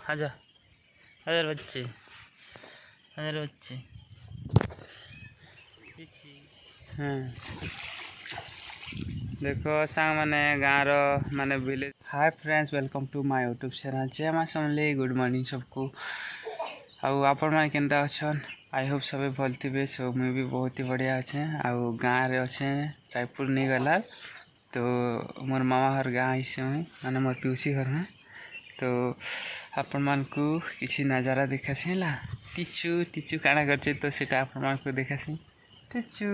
आजा हजार बच्चे हाँ देखो सांग माने गाँव माने village. Hi friends, welcome to my YouTube channel. जय माँ समले, गुड मॉर्निंग सबको। आउ आपण मैंने केन्ता अच्छन? आई होप सब भल थे। सो मुझे भी बहुत ही बढ़िया अच्छे। आउ गाँव रे अच्छे रायपुर नहीं गला तो मोर मामा घर गाँव आइसे मुई माने मोर पिउसी घर में। तो आपण मान को किसी नजारा देखासी है। टीचू टीचू काना करछे तो सेटा आपण मान को देखासी। टीचू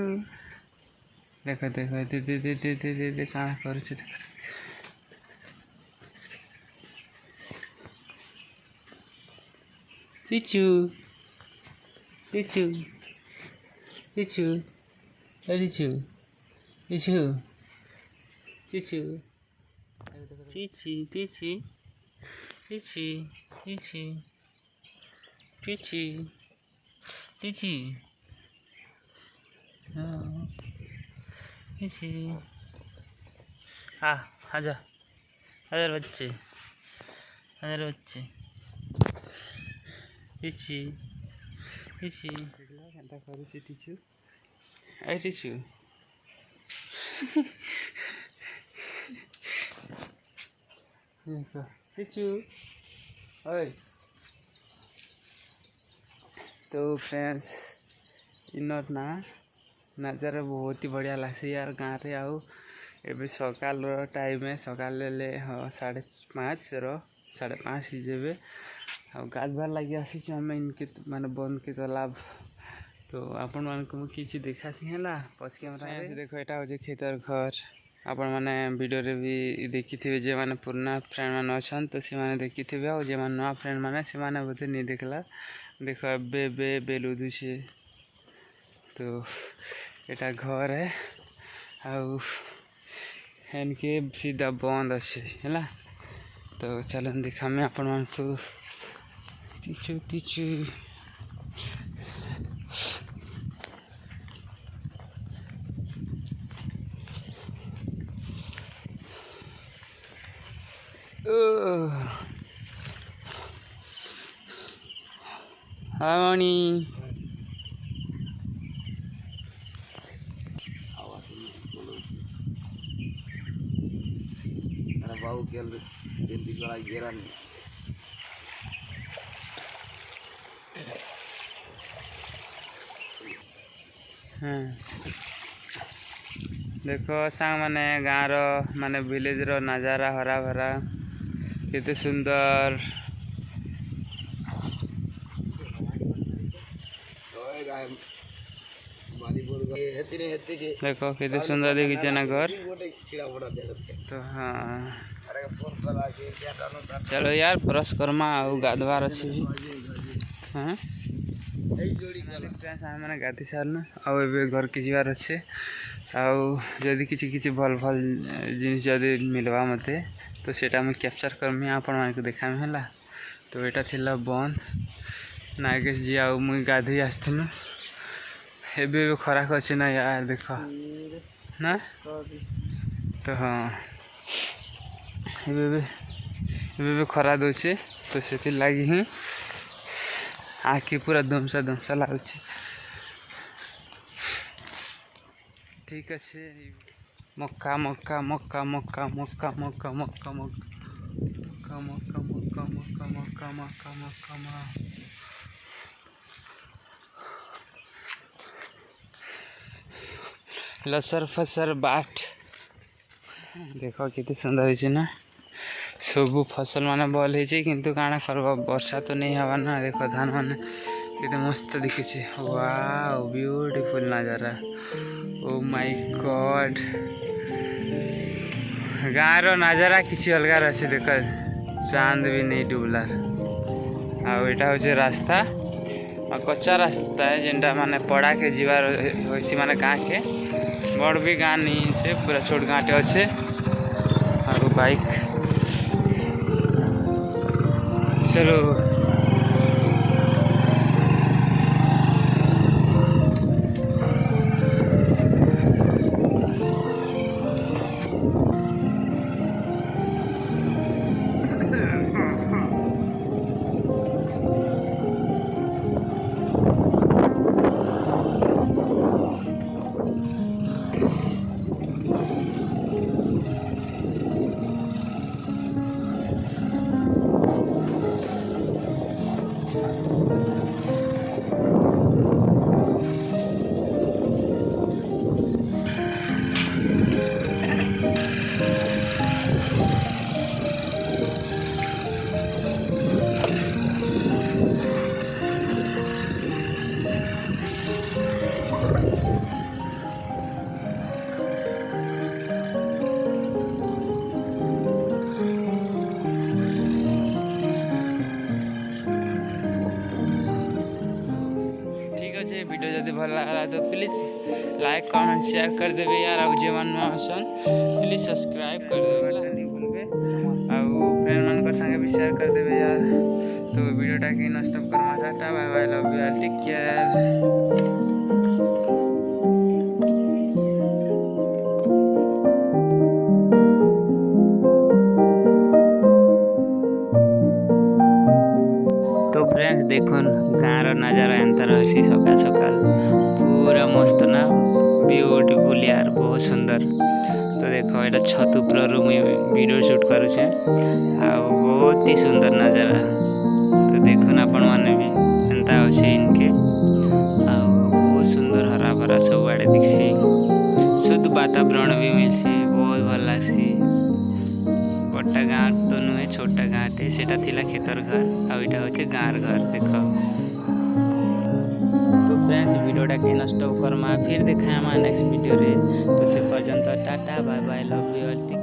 देखो देखो दे दे दे दे दे दे दे काना करछे। टीचू टीचू टीचू टीचू टीचू टीचू टीची टीची टीची टीची टीची टीची हाँ टीची आजा हजार बच्चे टीची टीची केन्ता करूची टीचू आई टीचू टीचू ओए। तो फ्रेंड्स इनर ना नज़ारा बहुत ही बढ़िया लगसी यार गाँव रे। आउ एबे सकाल टाइम है, सकाल ले हाँ 5:30 हिजेबे। आ गाधबार लगे आसी आम इनके माने बन के तालाब। तो आपण मान को किसी देखासी है पछ कैमरा देखो यहाँ हूँ खेतर घर। आपण मैंने वीडियो रे भी देखी थे जे माने पुराना फ्रेंड मैंने अच्छा तो से मैंने देखी थे। और जे माने नवा फ्रेंड मैंने से माने बोलते नहीं देखला। देखो बे बे बेलुदू से तो एटा घर है। आउ इनके सीधा बंद अच्छे है। तो चलो देखा मैं आपण मान को टीचू टीचू हामणी बाबू के जल्दी कड़ा घेरा नहीं। हाँ देखो सांग माने गाँव माने विलेज रो नजारा हरा भरा केते सुंदर। देखो केते सुंदर दिखी ना घर। तो हाँ चलो यार ब्रश करमा आउ गाधवार अच्छे। हाँ मैंने गाधी सारनु आउ घर की जीवार अच्छे। आउ जदि किसी भल भल जिनिस जदि मिलवा मते तो सेटा मुझे कैप्चर करमी आपण मान को देखामी है। तो यहाँ थिला बंद नागेश जी आउ मुई गाधी आसथिनु। एबे खराक अच्छे ना यार देख ना। तो हाँ एबे खरा दूचे तो से लगी ही आँखि पूरा धमसा धमसा लगुच। ठीक अच्छे मक्का मक्का मक्का मक्का मक्का मक्का मक्का मक्का मक्का मक्का मक्का मक्का मक्का मक्का लसर फसर बाट देखो कितने सुंदर है ना। सबू फसल माने भल है किंतु काना करबा वर्षा तो नहीं हवा ना। देखो धान माने कितने मस्त दिखे। वाओ ब्यूटीफुल नजारा। ओ माय गॉड गाँव रो नजारा किसी अलग रही। देख चांद भी नहीं डूबला। आटा हूँ रास्ता कच्चा रास्ता है जेनटा माने पड़ा के जीवार होसी माने गाँ के बड़ भी गाँ नहीं से पूरा छोट गाँटे अच्छे। और बाइक चलो भल लगा तो प्लीज लाइक कमेंट शेयर कर देवे यार। अब जे मन आसन प्लीज सब्सक्राइब कर देवे नहीं भूलबे। आउ फ्रेंड मान संगे भी शेयर कर देवे यार। तो वीडियोटा के नष्ट करमा tata bye bye love you all take care. तो फ्रेंड्स देखुन गाँव नजारा एंता रही सकाल सकाल पूरा मस्त ना ब्यूटीफुल यार बहुत सुंदर। तो देखो ये छत ऊपर मुझे वीडियो शूट करुचे बहुत ही सुंदर नजारा। तो देखुन आपण मैंने भी एंता अच्छे इनके बहुत सुंदर हरा भरा सब आड़े दिखसी शुद्ध वातावरण भी मिलसी बहुत भल लगसी। बड़ा गाँव तो नुहे छोटा गाँवटे से खेतर घर आईटा हूँ गाँव घर देख। तो फ्रेंड्स वीडियोटा के नष्ट करमा फिर देखा नेक्स्ट वीडियो रे। तो से पर्यंत tata bye bye love you all.